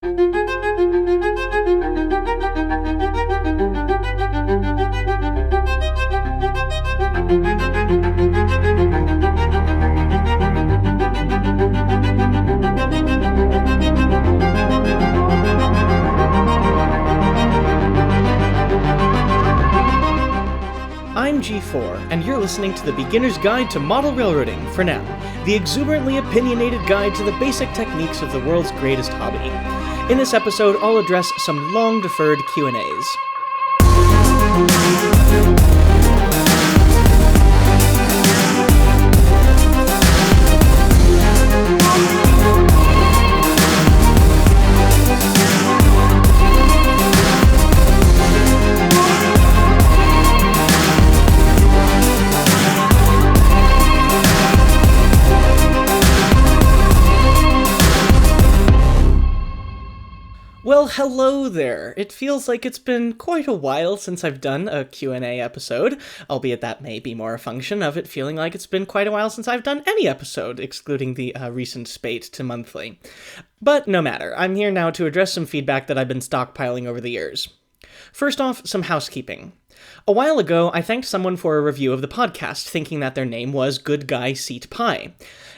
I'm G4, and you're listening to the Beginner's Guide to Model Railroading, for now, the exuberantly opinionated guide to the basic techniques of the world's greatest hobby. In this episode, I'll address some long-deferred Q&As. Well, hello there. It feels like it's been quite a while since I've done a Q&A episode, albeit that may be more a function of it feeling like it's been quite a while since I've done any episode, excluding the recent spate to monthly. But no matter, I'm here now to address some feedback that I've been stockpiling over the years. First off, some housekeeping. A while ago, I thanked someone for a review of the podcast, thinking that their name was Good Guy Seat Pie.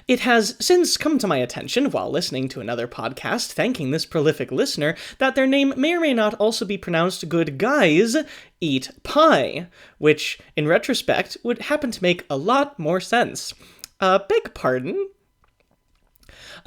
It has since come to my attention, while listening to another podcast thanking this prolific listener, that their name may or may not also be pronounced Good Guys Eat Pie, which, in retrospect, would happen to make a lot more sense. Beg pardon?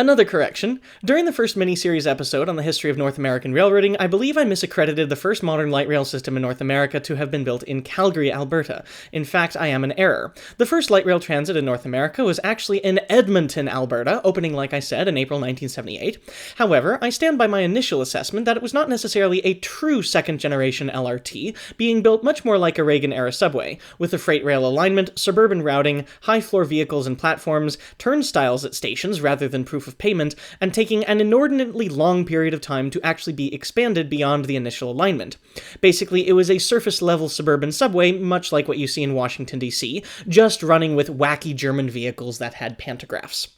Another correction. During the first mini-series episode on the history of North American railroading, I believe I misaccredited the first modern light rail system in North America to have been built in Calgary, Alberta. In fact, I am in error. The first light rail transit in North America was actually in Edmonton, Alberta, opening, like I said, in April 1978. However, I stand by my initial assessment that it was not necessarily a true second-generation LRT, being built much more like a Reagan-era subway, with a freight rail alignment, suburban routing, high-floor vehicles and platforms, turnstiles at stations rather than proof of payment, and taking an inordinately long period of time to actually be expanded beyond the initial alignment. Basically, it was a surface-level suburban subway, much like what you see in Washington, D.C., just running with wacky German vehicles that had pantographs.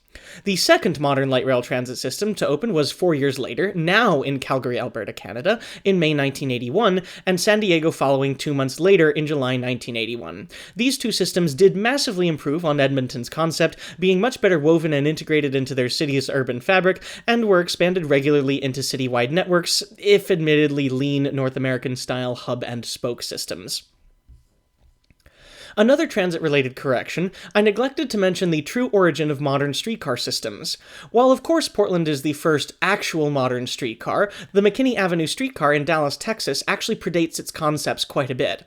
The second modern light rail transit system to open was 4 years later, now in Calgary, Alberta, Canada, in May 1981, and San Diego following 2 months later in July 1981. These two systems did massively improve on Edmonton's concept, being much better woven and integrated into their city's urban fabric, and were expanded regularly into citywide networks, if admittedly lean North American-style hub-and-spoke systems. Another transit-related correction, I neglected to mention the true origin of modern streetcar systems. While of course Portland is the first actual modern streetcar, the McKinney Avenue streetcar in Dallas, Texas actually predates its concepts quite a bit.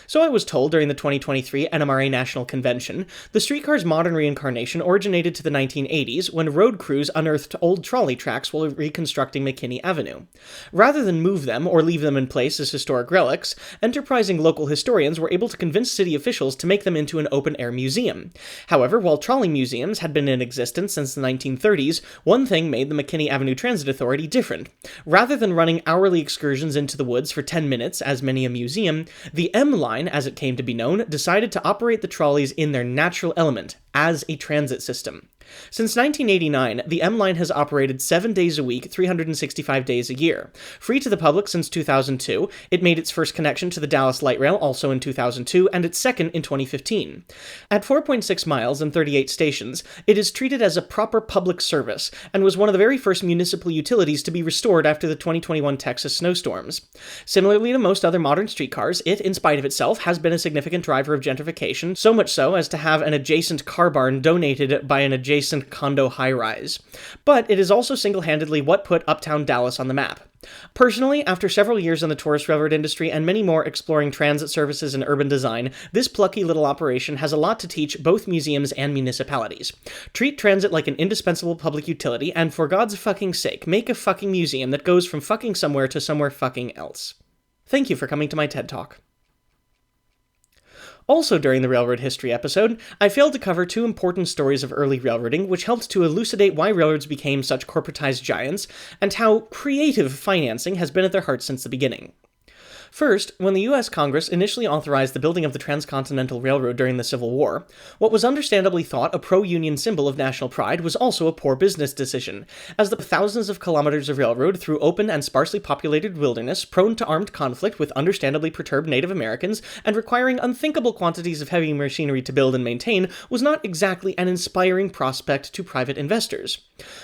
So I was told during the 2023 NMRA National Convention, the streetcar's modern reincarnation originated to the 1980s when road crews unearthed old trolley tracks while reconstructing McKinney Avenue. Rather than move them or leave them in place as historic relics, enterprising local historians were able to convince city officials to make them into an open-air museum. However, while trolley museums had been in existence since the 1930s, one thing made the McKinney Avenue Transit Authority different. Rather than running hourly excursions into the woods for 10 minutes, as many a museum, the M Line, as it came to be known, decided to operate the trolleys in their natural element, as a transit system. Since 1989, the M Line has operated 7 days a week, 365 days a year. Free to the public since 2002, it made its first connection to the Dallas Light Rail also in 2002, and its second in 2015. At 4.6 miles and 38 stations, it is treated as a proper public service, and was one of the very first municipal utilities to be restored after the 2021 Texas snowstorms. Similarly to most other modern streetcars, it, in spite of itself, has been a significant driver of gentrification, so much so as to have an adjacent car barn donated by an adjacent condo high-rise. But it is also single-handedly what put uptown Dallas on the map. Personally, after several years in the tourist railroad industry and many more exploring transit services and urban design, this plucky little operation has a lot to teach both museums and municipalities. Treat transit like an indispensable public utility, and for God's fucking sake, make a fucking museum that goes from fucking somewhere to somewhere fucking else. Thank you for coming to my TED Talk. Also during the Railroad History episode, I failed to cover two important stories of early railroading which helped to elucidate why railroads became such corporatized giants, and how creative financing has been at their heart since the beginning. First, when the U.S. Congress initially authorized the building of the Transcontinental Railroad during the Civil War, what was understandably thought a pro-Union symbol of national pride was also a poor business decision, as the thousands of kilometers of railroad through open and sparsely populated wilderness prone to armed conflict with understandably perturbed Native Americans and requiring unthinkable quantities of heavy machinery to build and maintain was not exactly an inspiring prospect to private investors.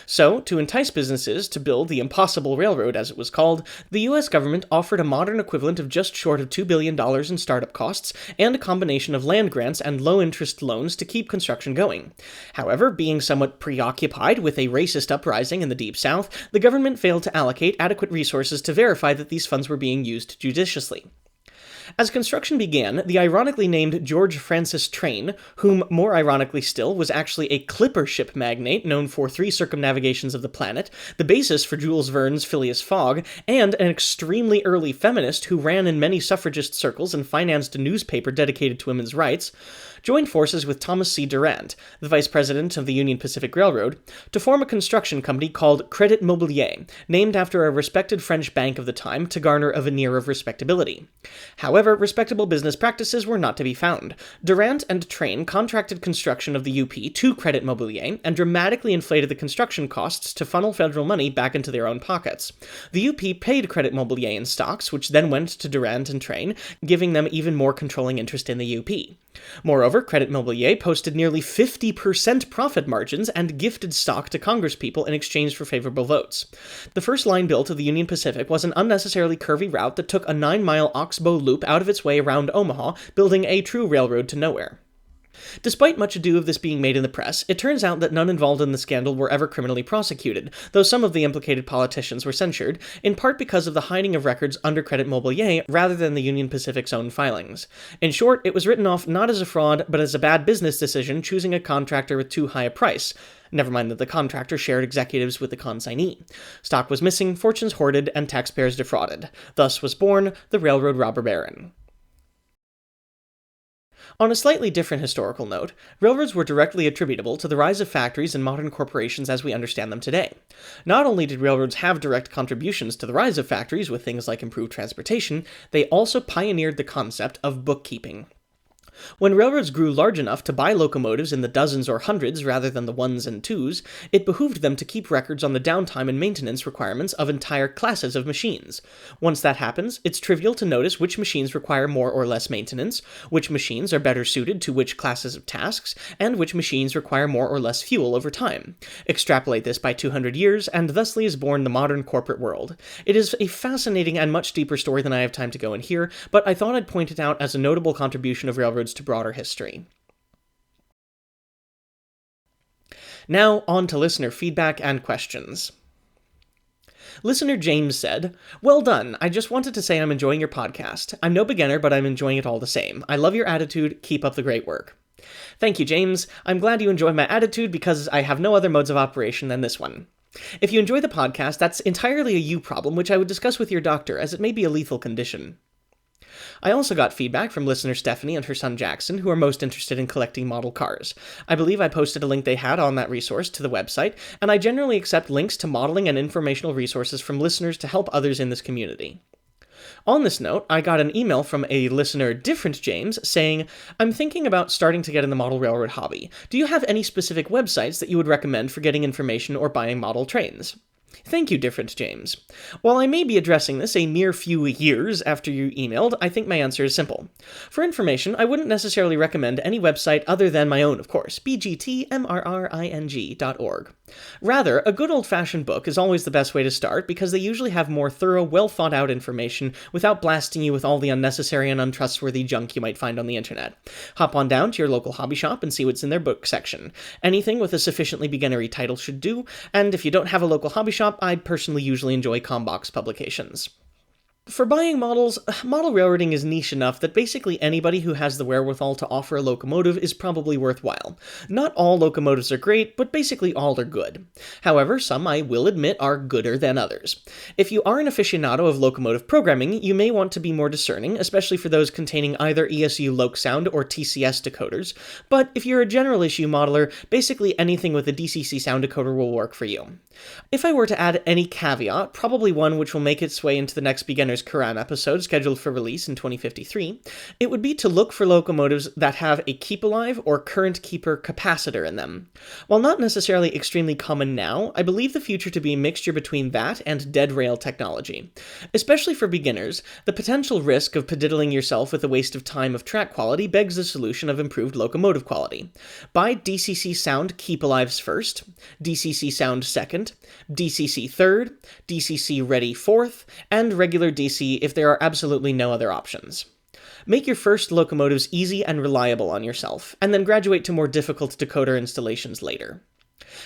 So, to entice businesses to build the impossible railroad, as it was called, the U.S. government offered a modern equivalent of just short of $2 billion in startup costs and a combination of land grants and low-interest loans to keep construction going. However, being somewhat preoccupied with a racist uprising in the Deep South, the government failed to allocate adequate resources to verify that these funds were being used judiciously. As construction began, the ironically named George Francis Train, whom more ironically still was actually a clipper ship magnate known for 3 circumnavigations of the planet, the basis for Jules Verne's Phileas Fogg, and an extremely early feminist who ran in many suffragist circles and financed a newspaper dedicated to women's rights, joined forces with Thomas C. Durant, the vice president of the Union Pacific Railroad, to form a construction company called Crédit Mobilier, named after a respected French bank of the time to garner a veneer of respectability. However, respectable business practices were not to be found. Durant and Train contracted construction of the UP to Crédit Mobilier and dramatically inflated the construction costs to funnel federal money back into their own pockets. The UP paid Crédit Mobilier in stocks, which then went to Durant and Train, giving them even more controlling interest in the UP. Moreover, Crédit Mobilier posted nearly 50% profit margins and gifted stock to congresspeople in exchange for favorable votes. The first line built of the Union Pacific was an unnecessarily curvy route that took a 9-mile oxbow loop out of its way around Omaha, building a true railroad to nowhere. Despite much ado of this being made in the press, it turns out that none involved in the scandal were ever criminally prosecuted, though some of the implicated politicians were censured, in part because of the hiding of records under Crédit Mobilier rather than the Union Pacific's own filings. In short, it was written off not as a fraud, but as a bad business decision choosing a contractor with too high a price. Never mind that the contractor shared executives with the consignee. Stock was missing, fortunes hoarded, and taxpayers defrauded. Thus was born the railroad robber baron. On a slightly different historical note, railroads were directly attributable to the rise of factories and modern corporations as we understand them today. Not only did railroads have direct contributions to the rise of factories with things like improved transportation, they also pioneered the concept of bookkeeping. When railroads grew large enough to buy locomotives in the dozens or hundreds rather than the ones and twos, it behooved them to keep records on the downtime and maintenance requirements of entire classes of machines. Once that happens, it's trivial to notice which machines require more or less maintenance, which machines are better suited to which classes of tasks, and which machines require more or less fuel over time. Extrapolate this by 200 years, and thusly is born the modern corporate world. It is a fascinating and much deeper story than I have time to go in here, but I thought I'd point it out as a notable contribution of railroads to broader history. Now, on to listener feedback and questions. Listener James said, "Well done, I just wanted to say I'm enjoying your podcast. I'm no beginner, but I'm enjoying it all the same. I love your attitude, keep up the great work." Thank you, James. I'm glad you enjoy my attitude because I have no other modes of operation than this one. If you enjoy the podcast, that's entirely a you problem, which I would discuss with your doctor, as it may be a lethal condition. I also got feedback from listener Stephanie and her son Jackson, who are most interested in collecting model cars. I believe I posted a link they had on that resource to the website, and I generally accept links to modeling and informational resources from listeners to help others in this community. On this note, I got an email from a listener, Different James, saying, "I'm thinking about starting to get in the model railroad hobby. Do you have any specific websites that you would recommend for getting information or buying model trains?" Thank you, Different James. While I may be addressing this a mere few years after you emailed, I think my answer is simple. For information, I wouldn't necessarily recommend any website other than my own, of course, bgtmrring.org. Rather, a good old-fashioned book is always the best way to start because they usually have more thorough, well-thought-out information without blasting you with all the unnecessary and untrustworthy junk you might find on the internet. Hop on down to your local hobby shop and see what's in their book section. Anything with a sufficiently beginnery title should do, and if you don't have a local hobby shop, I personally usually enjoy Combox publications. For buying models, model railroading is niche enough that basically anybody who has the wherewithal to offer a locomotive is probably worthwhile. Not all locomotives are great, but basically all are good. However, some, I will admit, are gooder than others. If you are an aficionado of locomotive programming, you may want to be more discerning, especially for those containing either ESU Loc Sound or TCS decoders, but if you're a general issue modeler, basically anything with a DCC sound decoder will work for you. If I were to add any caveat, probably one which will make its way into the next beginner's listener's Quran episode scheduled for release in 2053, it would be to look for locomotives that have a keep alive or current keeper capacitor in them. While not necessarily extremely common now, I believe the future to be a mixture between that and dead rail technology. Especially for beginners, the potential risk of pediddling yourself with a waste of time of track quality begs the solution of improved locomotive quality. Buy DCC sound keep alives first, DCC sound second, DCC third, DCC ready fourth, and regular DC if there are absolutely no other options. Make your first locomotives easy and reliable on yourself, and then graduate to more difficult decoder installations later.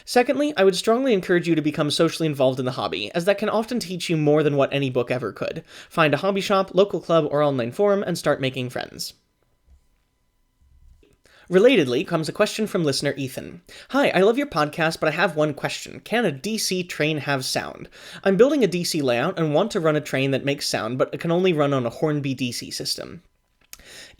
Secondly, I would strongly encourage you to become socially involved in the hobby, as that can often teach you more than what any book ever could. Find a hobby shop, local club, or online forum, and start making friends. Relatedly comes a question from listener Ethan. Hi, I love your podcast, but I have one question. Can a DC train have sound? I'm building a DC layout and want to run a train that makes sound, but it can only run on a Hornby DC system.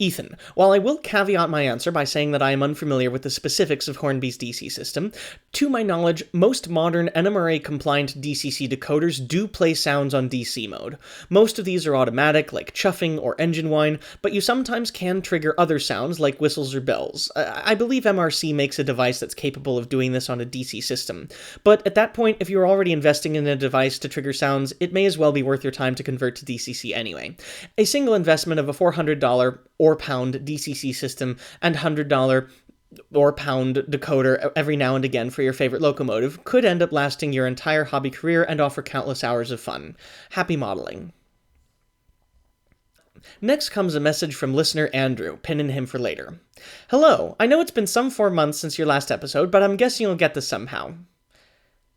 Ethan, while I will caveat my answer by saying that I am unfamiliar with the specifics of Hornby's DC system, to my knowledge, most modern NMRA-compliant DCC decoders do play sounds on DC mode. Most of these are automatic, like chuffing or engine whine, but you sometimes can trigger other sounds, like whistles or bells. I believe MRC makes a device that's capable of doing this on a DC system, but at that point, if you're already investing in a device to trigger sounds, it may as well be worth your time to convert to DCC anyway. A single investment of a $400 or pound DCC system and $100 or pound decoder every now and again for your favorite locomotive could end up lasting your entire hobby career and offer countless hours of fun. Happy modeling. Next comes a message from listener Andrew, pinning him for later. Hello, I know it's been some 4 months since your last episode, but I'm guessing you'll get this somehow.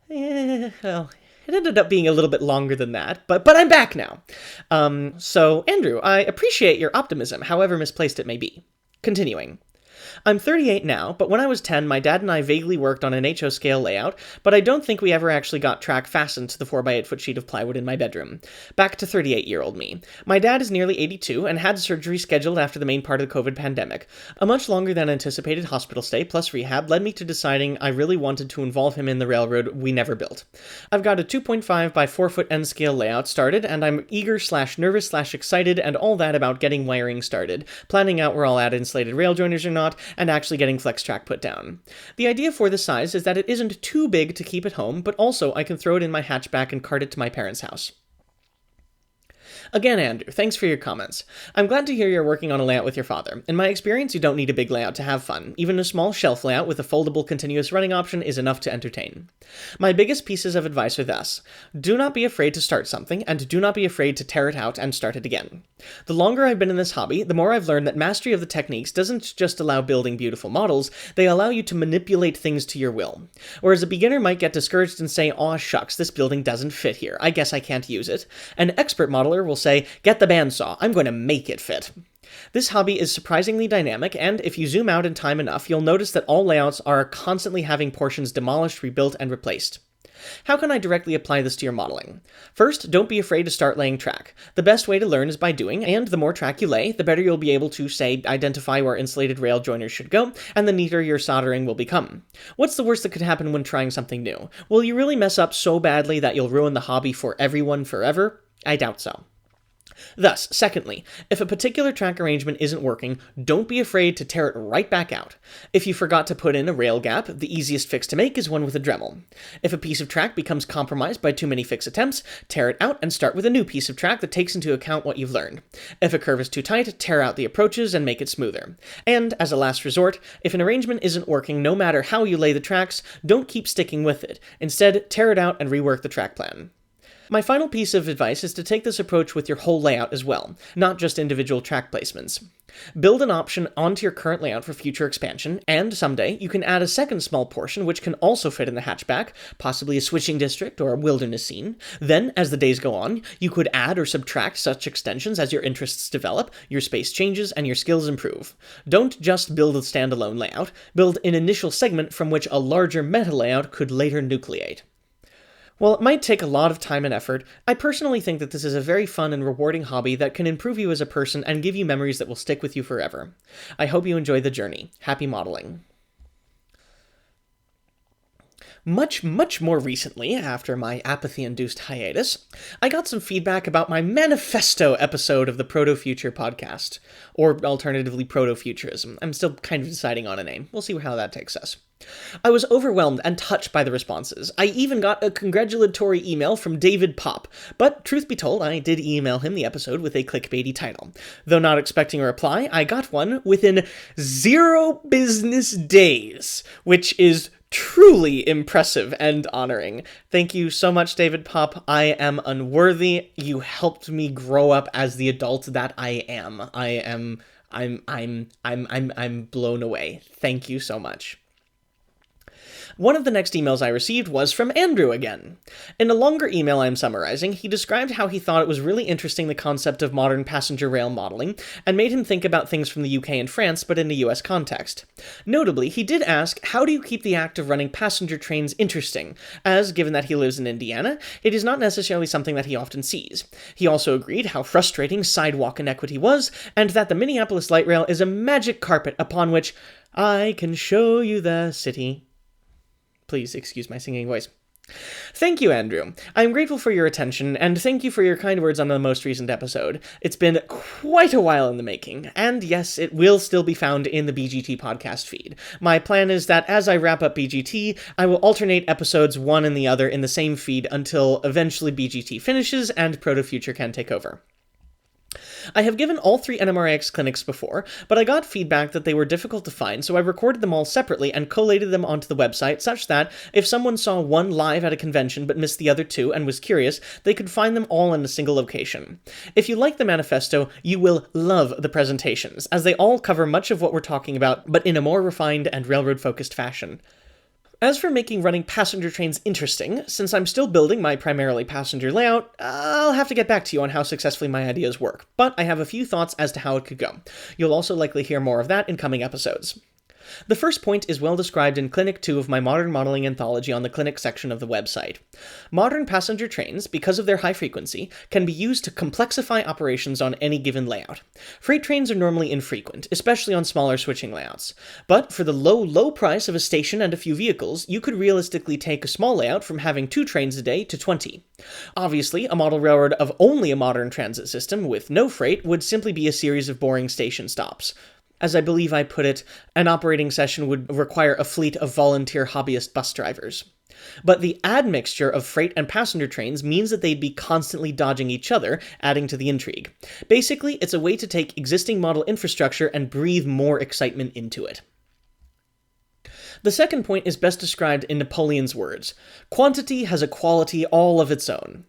Well, it ended up being a little bit longer than that, but I'm back now. So, Andrew, I appreciate your optimism, however misplaced it may be. Continuing. I'm 38 now, but when I was 10, my dad and I vaguely worked on an HO scale layout, but I don't think we ever actually got track fastened to the 4x8 foot sheet of plywood in my bedroom. Back to 38-year-old me. My dad is nearly 82 and had surgery scheduled after the main part of the COVID pandemic. A much longer than anticipated hospital stay plus rehab led me to deciding I really wanted to involve him in the railroad we never built. I've got a 2.5 by 4 foot N scale layout started, and I'm eager/nervous/excited and all that about getting wiring started, planning out where I'll add insulated rail joiners or not, and actually getting FlexTrack put down. The idea for the size is that it isn't too big to keep at home, but also I can throw it in my hatchback and cart it to my parents' house. Again, Andrew, thanks for your comments. I'm glad to hear you're working on a layout with your father. In my experience, you don't need a big layout to have fun. Even a small shelf layout with a foldable continuous running option is enough to entertain. My biggest pieces of advice are thus. Do not be afraid to start something, and do not be afraid to tear it out and start it again. The longer I've been in this hobby, the more I've learned that mastery of the techniques doesn't just allow building beautiful models, they allow you to manipulate things to your will. Whereas a beginner might get discouraged and say, aw shucks, this building doesn't fit here, I guess I can't use it. An expert modeler will say, get the bandsaw, I'm going to make it fit. This hobby is surprisingly dynamic, and if you zoom out in time enough, you'll notice that all layouts are constantly having portions demolished, rebuilt, and replaced. How can I directly apply this to your modeling? First, don't be afraid to start laying track. The best way to learn is by doing, and the more track you lay, the better you'll be able to, say, identify where insulated rail joiners should go, and the neater your soldering will become. What's the worst that could happen when trying something new? Will you really mess up so badly that you'll ruin the hobby for everyone forever? I doubt so. Thus, secondly, if a particular track arrangement isn't working, don't be afraid to tear it right back out. If you forgot to put in a rail gap, the easiest fix to make is one with a Dremel. If a piece of track becomes compromised by too many fix attempts, tear it out and start with a new piece of track that takes into account what you've learned. If a curve is too tight, tear out the approaches and make it smoother. And, as a last resort, if an arrangement isn't working no matter how you lay the tracks, don't keep sticking with it. Instead, tear it out and rework the track plan. My final piece of advice is to take this approach with your whole layout as well, not just individual track placements. Build an option onto your current layout for future expansion, and someday you can add a second small portion which can also fit in the hatchback, possibly a switching district or a wilderness scene. Then, as the days go on, you could add or subtract such extensions as your interests develop, your space changes, and your skills improve. Don't just build a standalone layout, build an initial segment from which a larger meta layout could later nucleate. While it might take a lot of time and effort, I personally think that this is a very fun and rewarding hobby that can improve you as a person and give you memories that will stick with you forever. I hope you enjoy the journey. Happy modeling. Much, much more recently, after my apathy-induced hiatus, I got some feedback about my manifesto episode of the Proto-Future podcast, or alternatively Proto-Futurism. I'm still kind of deciding on a name. We'll see how that takes us. I was overwhelmed and touched by the responses. I even got a congratulatory email from David Pop, but truth be told, I did email him the episode with a clickbaity title. Though not expecting a reply, I got one within 0 business days, which is truly impressive and honoring. Thank you so much, David Pop. I am unworthy. You helped me grow up as the adult that I am. I'm blown away. Thank you so much. One of the next emails I received was from Andrew again. In a longer email I'm summarizing, he described how he thought it was really interesting the concept of modern passenger rail modeling, and made him think about things from the UK and France, but in a US context. Notably, he did ask, how do you keep the act of running passenger trains interesting, as, given that he lives in Indiana, it is not necessarily something that he often sees. He also agreed how frustrating sidewalk inequity was, and that the Minneapolis light rail is a magic carpet upon which I can show you the city. Please excuse my singing voice. Thank you, Andrew. I am grateful for your attention, and thank you for your kind words on the most recent episode. It's been quite a while in the making, and yes, it will still be found in the BGT podcast feed. My plan is that as I wrap up BGT, I will alternate episodes one and the other in the same feed until eventually BGT finishes and Proto-Future can take over. I have given all 3 NMRAX clinics before, but I got feedback that they were difficult to find, so I recorded them all separately and collated them onto the website such that, if someone saw one live at a convention but missed the other 2 and was curious, they could find them all in a single location. If you like the manifesto, you will love the presentations, as they all cover much of what we're talking about, but in a more refined and railroad-focused fashion. As for making running passenger trains interesting, since I'm still building my primarily passenger layout, I'll have to get back to you on how successfully my ideas work, but I have a few thoughts as to how it could go. You'll also likely hear more of that in coming episodes. The first point is well described in Clinic 2 of my Modern Modeling Anthology on the Clinic section of the website. Modern passenger trains, because of their high frequency, can be used to complexify operations on any given layout. Freight trains are normally infrequent, especially on smaller switching layouts. But for the low price of a station and a few vehicles, you could realistically take a small layout from having 2 trains a day to 20. Obviously, a model railroad of only a modern transit system with no freight would simply be a series of boring station stops. As I believe I put it, an operating session would require a fleet of volunteer hobbyist bus drivers. But the admixture of freight and passenger trains means that they'd be constantly dodging each other, adding to the intrigue. Basically, it's a way to take existing model infrastructure and breathe more excitement into it. The second point is best described in Napoleon's words: quantity has a quality all of its own.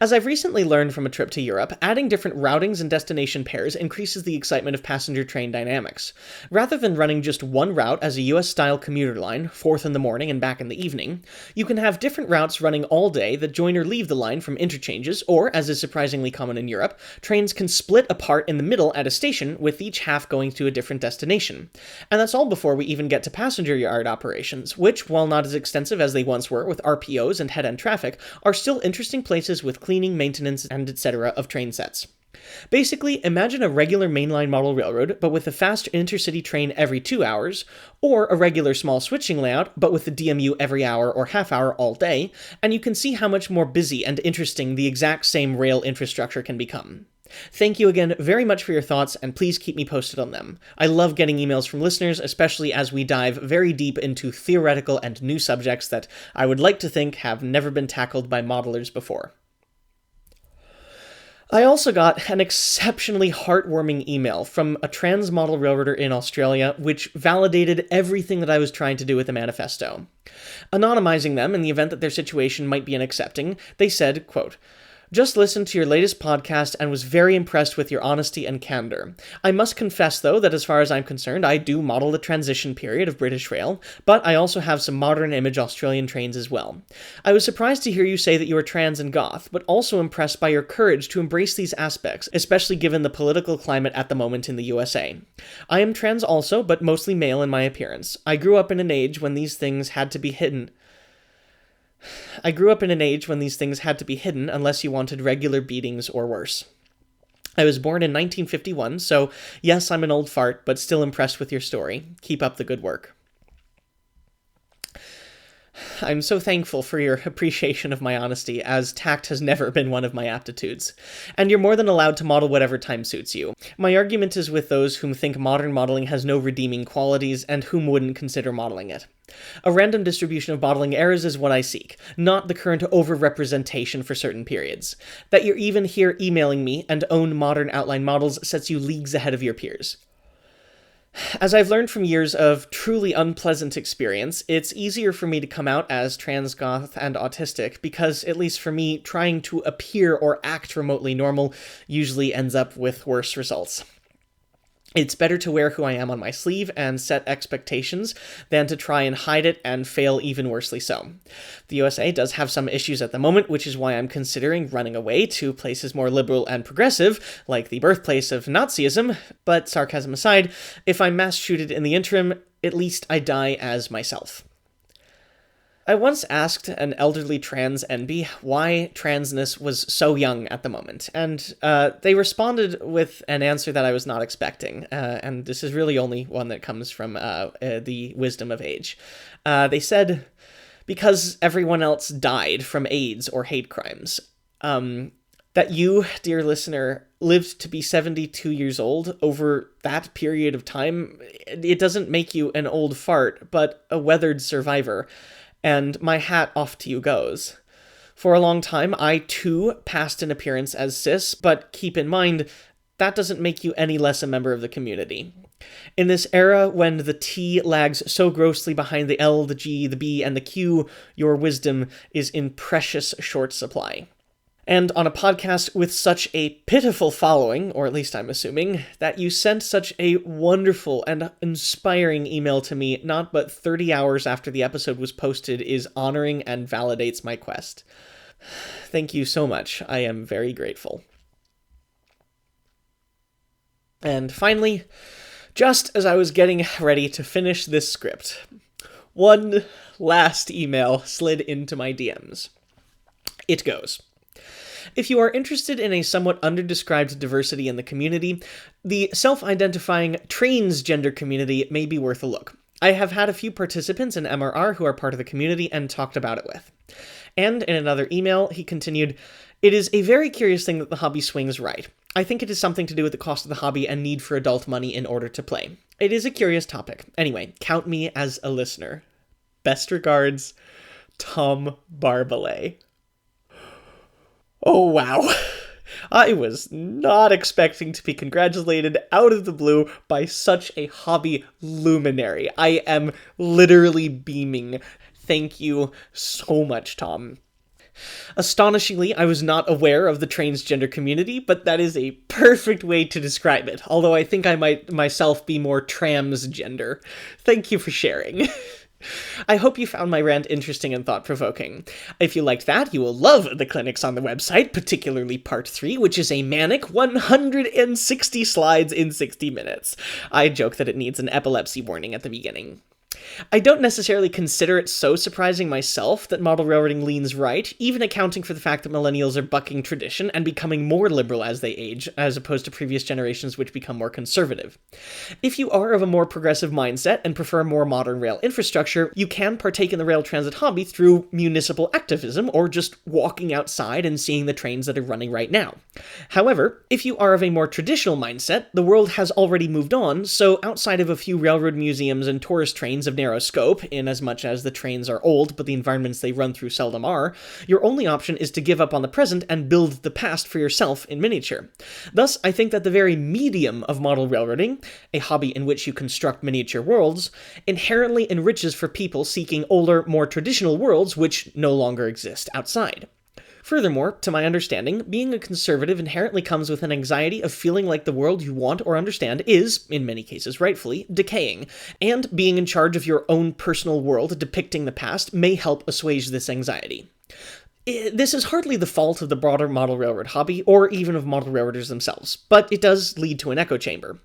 As I've recently learned from a trip to Europe, adding different routings and destination pairs increases the excitement of passenger train dynamics. Rather than running just one route as a US-style commuter line, 4th in the morning and back in the evening, you can have different routes running all day that join or leave the line from interchanges, or, as is surprisingly common in Europe, trains can split apart in the middle at a station, with each half going to a different destination. And that's all before we even get to passenger yard operations, which, while not as extensive as they once were with RPOs and head-end traffic, are still interesting places with cleaning, maintenance, and etc. of train sets. Basically, imagine a regular mainline model railroad, but with a fast intercity train every 2 hours, or a regular small switching layout, but with the DMU every hour or half hour all day, and you can see how much more busy and interesting the exact same rail infrastructure can become. Thank you again very much for your thoughts, and please keep me posted on them. I love getting emails from listeners, especially as we dive very deep into theoretical and new subjects that I would like to think have never been tackled by modelers before. I also got an exceptionally heartwarming email from a trans model railroader in Australia, which validated everything that I was trying to do with the manifesto. Anonymizing them in the event that their situation might be unaccepting, they said, quote, "Just listened to your latest podcast and was very impressed with your honesty and candor. I must confess, though, that as far as I'm concerned, I do model the transition period of British rail, but I also have some modern image Australian trains as well. I was surprised to hear you say that you are trans and goth, but also impressed by your courage to embrace these aspects, especially given the political climate at the moment in the USA. I am trans also, but mostly male in my appearance. I grew up in an age when these things had to be hidden unless you wanted regular beatings or worse. I was born in 1951, so yes, I'm an old fart, but still impressed with your story. Keep up the good work." I'm so thankful for your appreciation of my honesty, as tact has never been one of my aptitudes. And you're more than allowed to model whatever time suits you. My argument is with those whom think modern modeling has no redeeming qualities and whom wouldn't consider modeling it. A random distribution of modeling errors is what I seek, not the current over-representation for certain periods. That you're even here emailing me and own modern outline models sets you leagues ahead of your peers. As I've learned from years of truly unpleasant experience, it's easier for me to come out as trans, goth, and autistic because, at least for me, trying to appear or act remotely normal usually ends up with worse results. It's better to wear who I am on my sleeve and set expectations than to try and hide it and fail even worsely so. The USA does have some issues at the moment, which is why I'm considering running away to places more liberal and progressive, like the birthplace of Nazism, but sarcasm aside, if I'm mass shooted in the interim, at least I die as myself. I once asked an elderly trans NB why transness was so young at the moment, and they responded with an answer that I was not expecting, and this is really only one that comes from the wisdom of age. They said, because everyone else died from AIDS or hate crimes. That you, dear listener, lived to be 72 years old over that period of time, it doesn't make you an old fart, but a weathered survivor. And my hat off to you goes. For a long time, I too passed an appearance as cis, but keep in mind, that doesn't make you any less a member of the community. In this era when the T lags so grossly behind the L, the G, the B, and the Q, your wisdom is in precious short supply. And on a podcast with such a pitiful following, or at least I'm assuming, that you sent such a wonderful and inspiring email to me not but 30 hours after the episode was posted is honoring and validates my quest. Thank you so much. I am very grateful. And finally, just as I was getting ready to finish this script, one last email slid into my DMs. It goes. If you are interested in a somewhat underdescribed diversity in the community, the self-identifying transgender community may be worth a look. I have had a few participants in MRR who are part of the community and talked about it with. And in another email, he continued, "It is a very curious thing that the hobby swings right. I think it is something to do with the cost of the hobby and need for adult money in order to play. It is a curious topic. Anyway, count me as a listener. Best regards, Tom Barbalet." Oh, wow. I was not expecting to be congratulated out of the blue by such a hobby luminary. I am literally beaming. Thank you so much, Tom. Astonishingly, I was not aware of the transgender community, but that is a perfect way to describe it, although I think I might myself be more transgender. Thank you for sharing. I hope you found my rant interesting and thought-provoking. If you liked that, you will love the clinics on the website, particularly Part 3, which is a manic 160 slides in 60 minutes. I joke that it needs an epilepsy warning at the beginning. I don't necessarily consider it so surprising myself that model railroading leans right, even accounting for the fact that millennials are bucking tradition and becoming more liberal as they age, as opposed to previous generations which become more conservative. If you are of a more progressive mindset and prefer more modern rail infrastructure, you can partake in the rail transit hobby through municipal activism or just walking outside and seeing the trains that are running right now. However, if you are of a more traditional mindset, the world has already moved on, so outside of a few railroad museums and tourist trains of narrow scope, in as much as the trains are old but the environments they run through seldom are, your only option is to give up on the present and build the past for yourself in miniature. Thus, I think that the very medium of model railroading, a hobby in which you construct miniature worlds, inherently enriches for people seeking older, more traditional worlds which no longer exist outside. Furthermore, to my understanding, being a conservative inherently comes with an anxiety of feeling like the world you want or understand is, in many cases rightfully, decaying, and being in charge of your own personal world depicting the past may help assuage this anxiety. This is hardly the fault of the broader model railroad hobby, or even of model railroaders themselves, but it does lead to an echo chamber.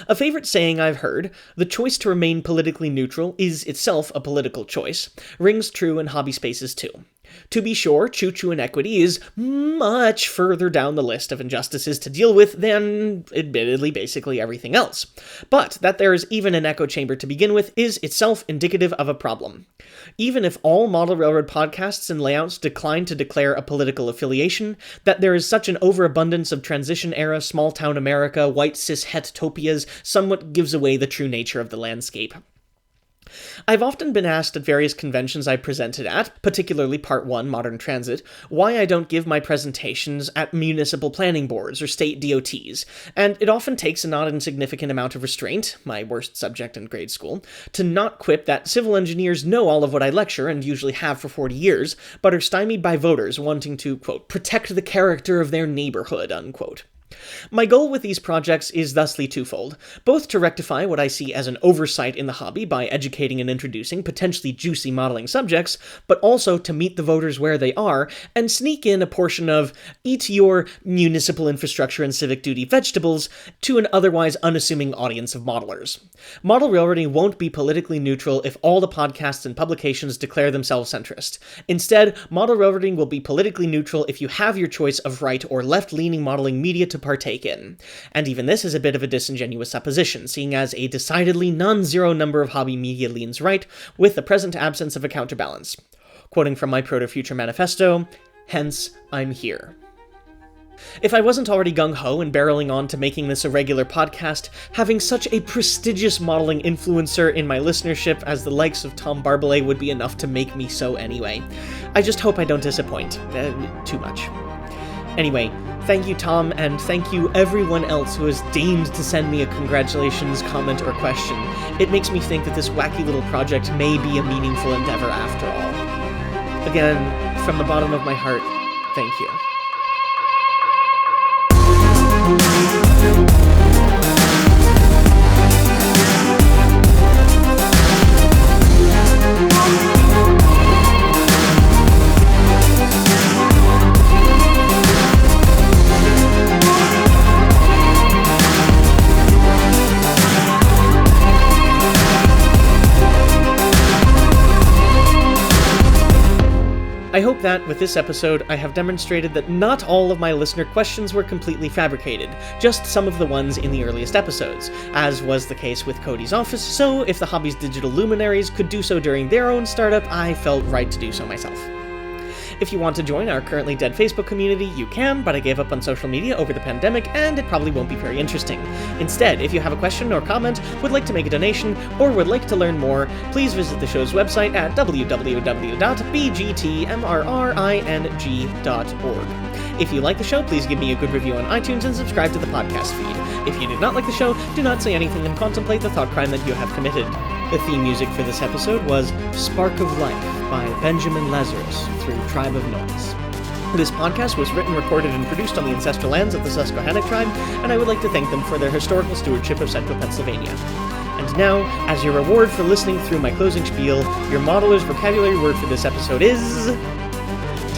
A favorite saying I've heard, "The choice to remain politically neutral is itself a political choice," rings true in hobby spaces too. To be sure, choo-choo inequity is much further down the list of injustices to deal with than, admittedly, basically everything else. But that there is even an echo chamber to begin with is itself indicative of a problem. Even if all model railroad podcasts and layouts decline to declare a political affiliation, that there is such an overabundance of transition-era, small-town America, white cis-het-topias somewhat gives away the true nature of the landscape. I've often been asked at various conventions I presented at, particularly Part 1, Modern Transit, why I don't give my presentations at municipal planning boards or state DOTs, and it often takes a not insignificant amount of restraint, my worst subject in grade school, to not quip that civil engineers know all of what I lecture and usually have for 40 years, but are stymied by voters wanting to, quote, protect the character of their neighborhood, unquote. My goal with these projects is thusly twofold, both to rectify what I see as an oversight in the hobby by educating and introducing potentially juicy modeling subjects, but also to meet the voters where they are and sneak in a portion of eat your municipal infrastructure and civic duty vegetables to an otherwise unassuming audience of modelers. Model railroading won't be politically neutral if all the podcasts and publications declare themselves centrist. Instead, model railroading will be politically neutral if you have your choice of right or left-leaning modeling media to partake in. And even this is a bit of a disingenuous supposition, seeing as a decidedly non-zero number of hobby media leans right, with the present absence of a counterbalance. Quoting from my Proto-Future Manifesto, hence, I'm here. If I wasn't already gung-ho and barreling on to making this a regular podcast, having such a prestigious modeling influencer in my listenership as the likes of Tom Barbalet would be enough to make me so anyway. I just hope I don't disappoint. Too much. Anyway, thank you, Tom, and thank you everyone else who has deigned to send me a congratulations, comment, or question. It makes me think that this wacky little project may be a meaningful endeavor after all. Again, from the bottom of my heart, thank you. I hope that, with this episode, I have demonstrated that not all of my listener questions were completely fabricated, just some of the ones in the earliest episodes, as was the case with Cody's office, so if the hobby's digital luminaries could do so during their own startup, I felt right to do so myself. If you want to join our currently dead Facebook community, you can, but I gave up on social media over the pandemic, and it probably won't be very interesting. Instead, if you have a question or comment, would like to make a donation, or would like to learn more, please visit the show's website at www.bgtmrring.org. If you like the show, please give me a good review on iTunes and subscribe to the podcast feed. If you did not like the show, do not say anything and contemplate the thought crime that you have committed. The theme music for this episode was Spark of Life by Benjamin Lazarus through Tribe of Noise. This podcast was written, recorded, and produced on the ancestral lands of the Susquehannock tribe, and I would like to thank them for their historical stewardship of central Pennsylvania. And now, as your reward for listening through my closing spiel, your modeler's vocabulary word for this episode is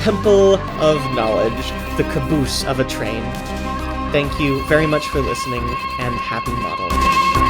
Temple of Knowledge, the caboose of a train. Thank you very much for listening, and happy modeling.